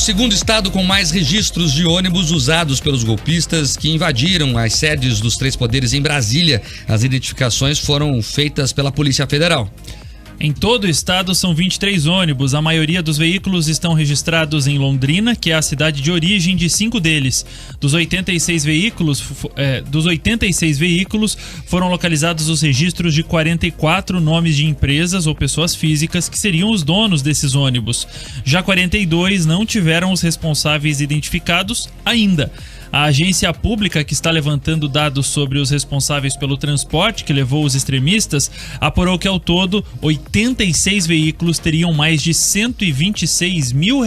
segundo estado com mais registros de ônibus usados pelos golpistas que invadiram as sedes dos três poderes em Brasília. As identificações foram feitas pela Polícia Federal. Em todo o estado são 23 ônibus. A maioria dos veículos estão registrados em Londrina, que é a cidade de origem de 5 deles. Dos 86 veículos foram localizados os registros de 44 nomes de empresas ou pessoas físicas que seriam os donos desses ônibus. Já 42 não tiveram os responsáveis identificados ainda. A agência pública que está levantando dados sobre os responsáveis pelo transporte que levou os extremistas apurou que ao todo 86 veículos teriam mais de R$126 mil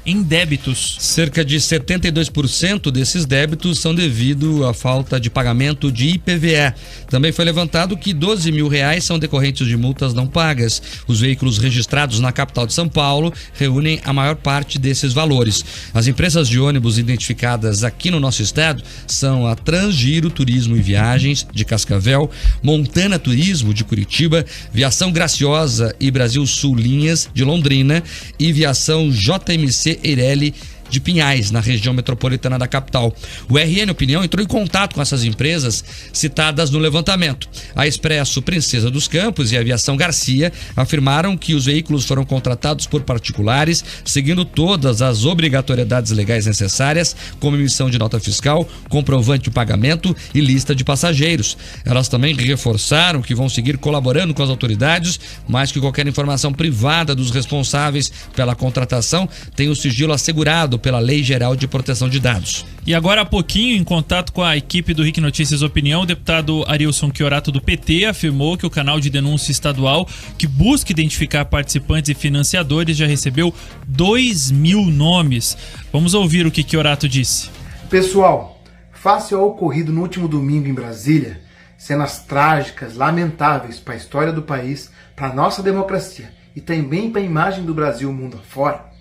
em débitos. Cerca de 72% desses débitos são devido à falta de pagamento de IPVA. Também foi levantado que R$12 mil são decorrentes de multas não pagas. Os veículos registrados na capital de São Paulo reúnem a maior parte desses valores. As empresas de ônibus identificadas aqui no nosso estado são a Transgiro Turismo e Viagens de Cascavel, Montana Turismo de Curitiba, Viação Graciosa e Brasil Sul Linhas de Londrina e Viação JMC Eireli de Pinhais, na região metropolitana da capital. O RN Opinião entrou em contato com essas empresas citadas no levantamento. A Expresso Princesa dos Campos e a Aviação Garcia afirmaram que os veículos foram contratados por particulares, seguindo todas as obrigatoriedades legais necessárias, como emissão de nota fiscal, comprovante de pagamento e lista de passageiros. Elas também reforçaram que vão seguir colaborando com as autoridades, mas que qualquer informação privada dos responsáveis pela contratação tem o sigilo assegurado pela Lei Geral de Proteção de Dados. E agora há pouquinho, em contato com a equipe do RIC Notícias Opinião, o deputado Arilson Chiorato do PT afirmou que o canal de denúncia estadual que busca identificar participantes e financiadores já recebeu 2.000 nomes. Vamos ouvir o que Chiorato disse. Pessoal, face ao ocorrido no último domingo em Brasília, cenas trágicas, lamentáveis para a história do país, para a nossa democracia e também para a imagem do Brasil mundo afora,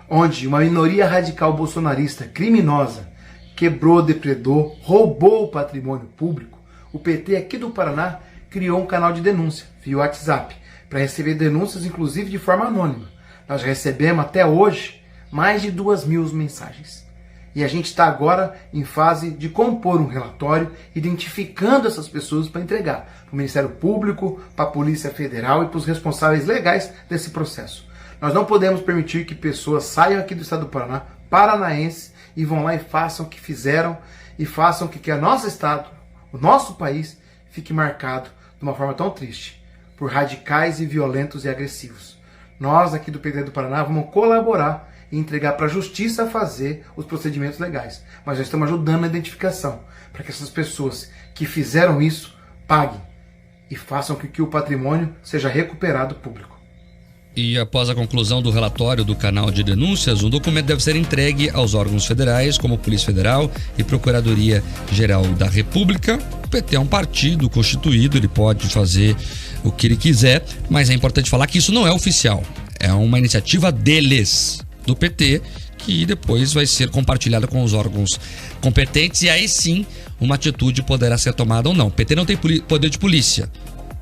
onde uma minoria radical bolsonarista criminosa quebrou, depredou, roubou o patrimônio público, o PT aqui do Paraná criou um canal de denúncia via WhatsApp para receber denúncias, inclusive de forma anônima. Nós recebemos até hoje mais de 2.000 mensagens. E a gente está agora em fase de compor um relatório identificando essas pessoas para entregar para o Ministério Público, para a Polícia Federal e para os responsáveis legais desse processo. Nós não podemos permitir que pessoas saiam aqui do estado do Paraná, paranaenses, e vão lá e façam o que fizeram e façam que o nosso estado, o nosso país, fique marcado de uma forma tão triste por radicais e violentos e agressivos. Nós aqui do PT do Paraná vamos colaborar e entregar para a justiça fazer os procedimentos legais. Mas já estamos ajudando na identificação para que essas pessoas que fizeram isso paguem e façam com que o patrimônio seja recuperado público. E após a conclusão do relatório do canal de denúncias, um documento deve ser entregue aos órgãos federais, como Polícia Federal e Procuradoria-Geral da República. O PT é um partido constituído, ele pode fazer o que ele quiser, mas é importante falar que isso não é oficial. É uma iniciativa deles, do PT, que depois vai ser compartilhada com os órgãos competentes e aí sim uma atitude poderá ser tomada ou não. O PT não tem poder de polícia.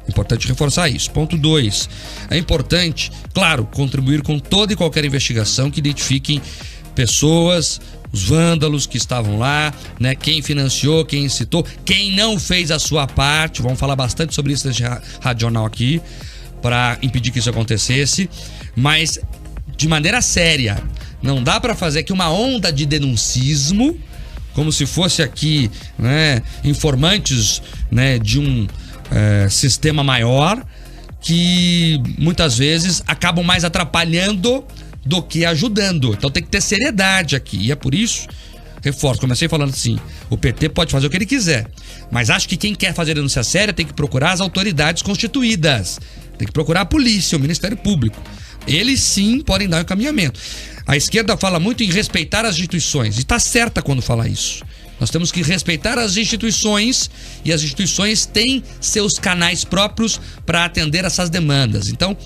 Importante reforçar isso. Ponto 2. É importante, claro, contribuir com toda e qualquer investigação que identifiquem pessoas, os vândalos que estavam lá, né? Quem financiou, quem incitou, quem não fez a sua parte. Vamos falar bastante sobre isso nesse Rádio Jornal aqui, para impedir que isso acontecesse, mas de maneira séria. Não dá para fazer aqui uma onda de denuncismo, como se fosse aqui, né, informantes, né, de um sistema maior, que muitas vezes acabam mais atrapalhando do que ajudando. Então tem que ter seriedade aqui, e é por isso, reforço, comecei falando assim, o PT pode fazer o que ele quiser, mas acho que quem quer fazer denúncia séria tem que procurar as autoridades constituídas, tem que procurar a polícia, o Ministério Público. Eles sim podem dar o encaminhamento. A esquerda fala muito em respeitar as instituições, e está certa quando fala isso. Nós temos que respeitar as instituições, e as instituições têm seus canais próprios para atender essas demandas. Então,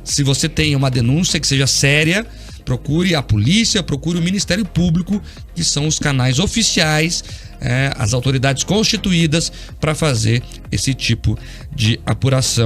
se você tem uma denúncia que seja séria, procure a polícia, procure o Ministério Público, que são os canais oficiais, as autoridades constituídas para fazer esse tipo de apuração.